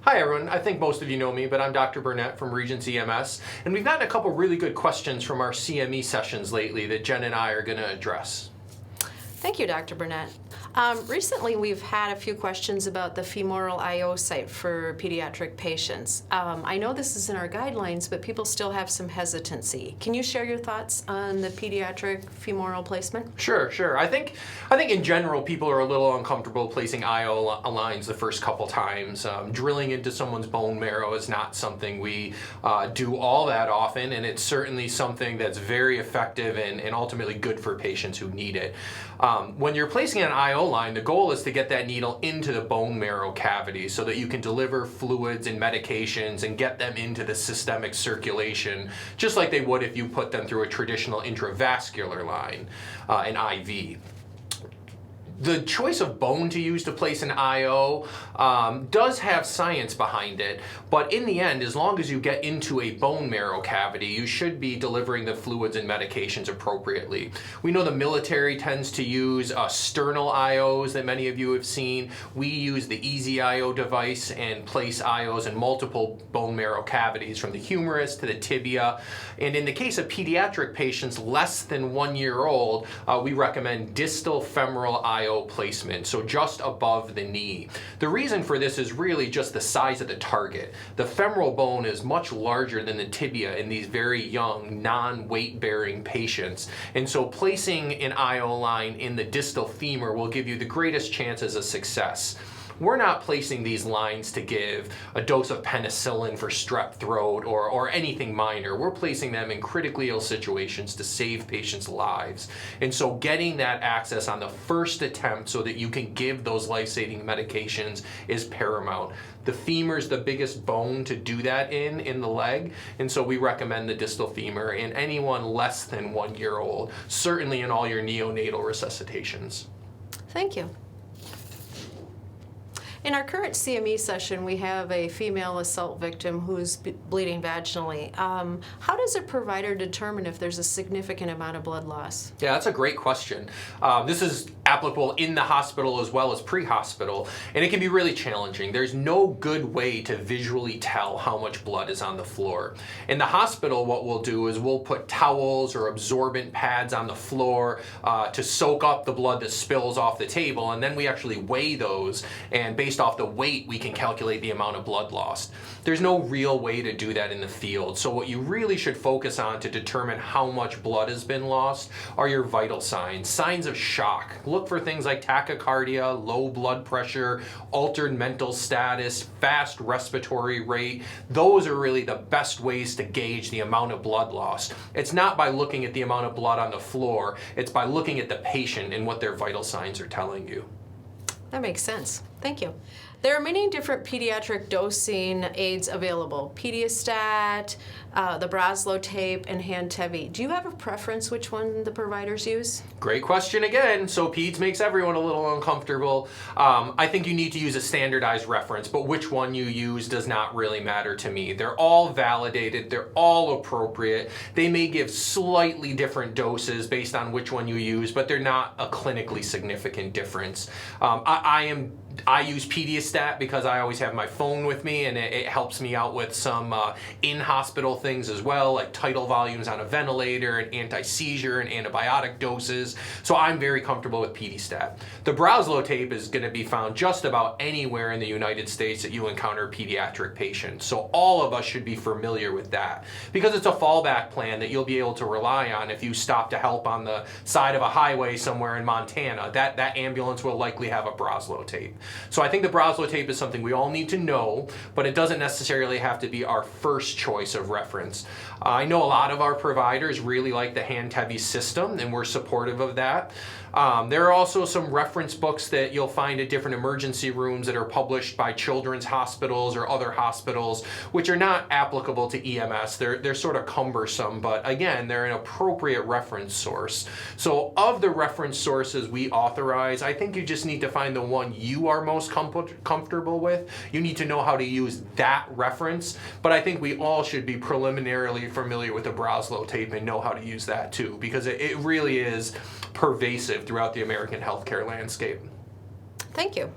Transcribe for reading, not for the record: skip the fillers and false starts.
Hi everyone, I think most of you know me, but I'm Dr. Burnett from Regions EMS, and we've gotten a couple really good questions from our CME sessions lately that Jen and I are going to address. Thank you, Dr. Burnett. Recently, we've had a few questions about the femoral IO site for pediatric patients. I know this is in our guidelines, but people still have some hesitancy. Can you share your thoughts on the pediatric femoral placement? Sure. I think in general people are a little uncomfortable placing IO lines the first couple times. Drilling into someone's bone marrow is not something we do all that often, and it's certainly something that's very effective and ultimately good for patients who need it. When you're placing an IO line, the goal is to get that needle into the bone marrow cavity so that you can deliver fluids and medications and get them into the systemic circulation, just like they would if you put them through a traditional intravascular line, an IV. The choice of bone to use to place an IO does have science behind it, but in the end, as long as you get into a bone marrow cavity, you should be delivering the fluids and medications appropriately. We know the military tends to use sternal IOs that many of you have seen. We use the Easy IO device and place IOs in multiple bone marrow cavities, from the humerus to the tibia. And in the case of pediatric patients less than 1 year old, we recommend distal femoral IO placement, so just above the knee. The reason for this is really just the size of the target. The femoral bone is much larger than the tibia in these very young, non-weight bearing patients. And so placing an IO line in the distal femur will give you the greatest chances of success. We're not placing these lines to give a dose of penicillin for strep throat or anything minor. We're placing them in critically ill situations to save patients' lives. And so getting that access on the first attempt so that you can give those life-saving medications is paramount. The femur is the biggest bone to do that in the leg, and so we recommend the distal femur in anyone less than 1 year old, certainly in all your neonatal resuscitations. Thank you. In our current CME session, we have a female assault victim who's bleeding vaginally. How does a provider determine if there's a significant amount of blood loss? Yeah, that's a great question. This is applicable in the hospital as well as pre-hospital, and it can be really challenging. There's no good way to visually tell how much blood is on the floor. In the hospital, what we'll do is we'll put towels or absorbent pads on the floor to soak up the blood that spills off the table, and then we actually weigh those, and based off the weight, we can calculate the amount of blood lost. There's no real way to do that in the field, so what you really should focus on to determine how much blood has been lost are your vital signs, signs of shock. Look for things like tachycardia, low blood pressure, altered mental status, fast respiratory rate. Those are really the best ways to gauge the amount of blood lost. It's not by looking at the amount of blood on the floor, it's by looking at the patient and what their vital signs are telling you. That makes sense. Thank you. There are many different pediatric dosing aids available: Pediastat, the Braslo tape, and hand tevi. Do you have a preference which one the providers use? Great question again. So PEDS makes everyone a little uncomfortable. I think you need to use a standardized reference, but which one you use does not really matter to me. They're all validated, they're all appropriate. They may give slightly different doses based on which one you use, but they're not a clinically significant difference. I use Pediastat because I always have my phone with me, and it helps me out with some in-hospital things as well, like tidal volumes on a ventilator and anti-seizure and antibiotic doses. So I'm very comfortable with Pediastat. The Braslo tape is going to be found just about anywhere in the United States that you encounter pediatric patients. So all of us should be familiar with that because it's a fallback plan that you'll be able to rely on if you stop to help on the side of a highway somewhere in Montana. That ambulance will likely have a Braslo tape. So I think the Braslo tape is something we all need to know, but it doesn't necessarily have to be our first choice of reference. I know a lot of our providers really like the hand tevi system, and we're supportive of that. There are also some reference books that you'll find at different emergency rooms that are published by children's hospitals or other hospitals, which are not applicable to EMS. They're sort of cumbersome, but again, they're an appropriate reference source. So of the reference sources we authorize, I think you just need to find the one you are most comfortable with. You need to know how to use that reference, but I think we all should be preliminarily familiar with the Braslo tape and know how to use that too, because it really is pervasive throughout the American healthcare landscape. Thank you.